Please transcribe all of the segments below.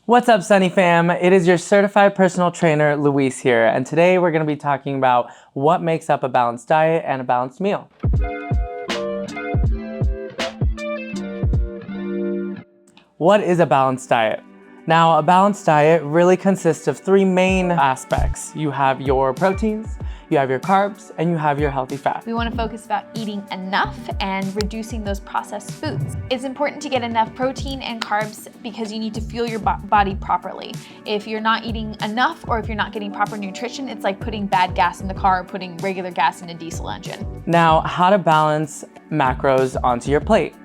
What's up, Sunny fam? It is your certified personal trainer, Luis here, and today we're going to be talking about what makes up a balanced diet and a balanced meal. What is a balanced diet? Now, a balanced diet really consists of three main aspects. You have your proteins, you have your carbs, and you have your healthy fat. We want to focus about eating enough and reducing those processed foods. It's important to get enough protein and carbs because you need to fuel your body properly. If you're not eating enough or if you're not getting proper nutrition, it's like putting bad gas in the car or putting regular gas in a diesel engine. Now, how to balance macros onto your plate.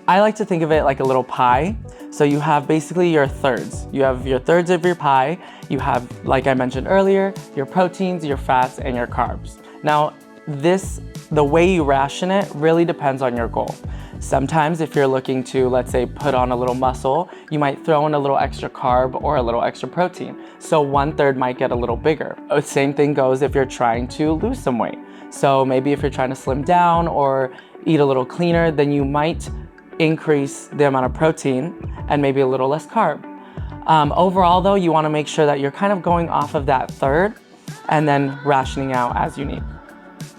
I like to think of it like a little pie. So you have basically your thirds. You have your thirds of your pie. You have, like I mentioned earlier, your proteins, your fats, and your carbs. Now, the way you ration it really depends on your goal. Sometimes if you're looking to, let's say, put on a little muscle, you might throw in a little extra carb or a little extra protein. So 1/3 might get a little bigger. Same thing goes if you're trying to lose some weight. So maybe if you're trying to slim down or eat a little cleaner, then you might increase the amount of protein and maybe a little less carb. Overall though, you wanna make sure that you're kind of going off of that third and then rationing out as you need.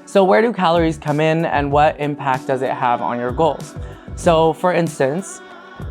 So where do calories come in and what impact does it have on your goals? So for instance,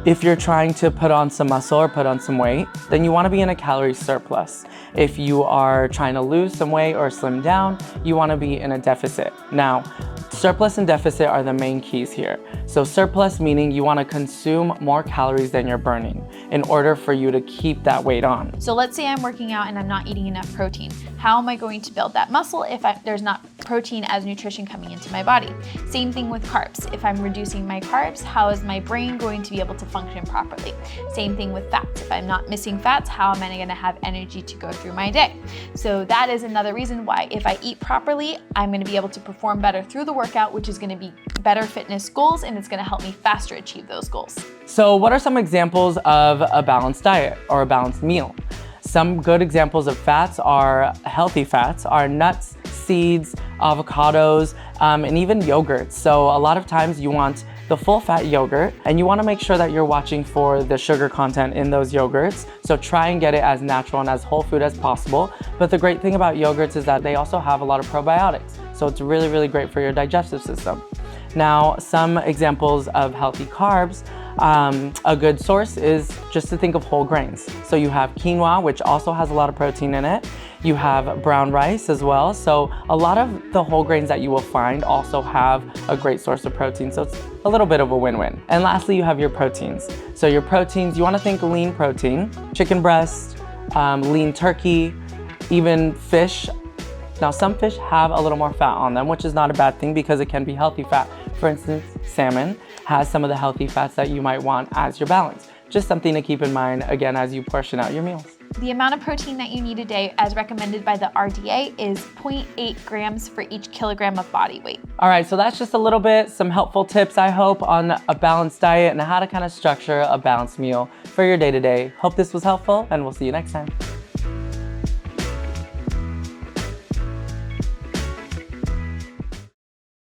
if you're trying to put on some muscle or put on some weight, then you wanna be in a calorie surplus. If you are trying to lose some weight or slim down, you wanna be in a deficit. Now, surplus and deficit are the main keys here. So surplus meaning you want to consume more calories than you're burning in order for you to keep that weight on. So let's say I'm working out and I'm not eating enough protein. How am I going to build that muscle if there's not protein as nutrition coming into my body? Same thing with carbs. If I'm reducing my carbs, how is my brain going to be able to function properly? Same thing with fats. If I'm not missing fats, how am I going to have energy to go through my day? So that is another reason why if I eat properly, I'm going to be able to perform better through the workout, which is going to be better fitness goals, and it's going to help me faster achieve those goals. So what are some examples of a balanced diet or a balanced meal? Some good examples of fats are healthy fats, are nuts, seeds, avocados, and even yogurts. So a lot of times you want the full fat yogurt and you want to make sure that you're watching for the sugar content in those yogurts. So try and get it as natural and as whole food as possible. But the great thing about yogurts is that they also have a lot of probiotics. So it's really, really great for your digestive system. Now, some examples of healthy carbs, a good source is just to think of whole grains. So you have quinoa, which also has a lot of protein in it. You have brown rice as well. So a lot of the whole grains that you will find also have a great source of protein. So it's a little bit of a win-win. And lastly, you have your proteins. So your proteins, you want to think lean protein, chicken breast, lean turkey, even fish. Now, some fish have a little more fat on them, which is not a bad thing because it can be healthy fat. For instance, salmon has some of the healthy fats that you might want as your balance. Just something to keep in mind, again, as you portion out your meals. The amount of protein that you need a day, as recommended by the RDA, is 0.8 grams for each kilogram of body weight. All right, so that's just a little bit, some helpful tips, I hope, on a balanced diet and how to kind of structure a balanced meal for your day-to-day. Hope this was helpful, and we'll see you next time.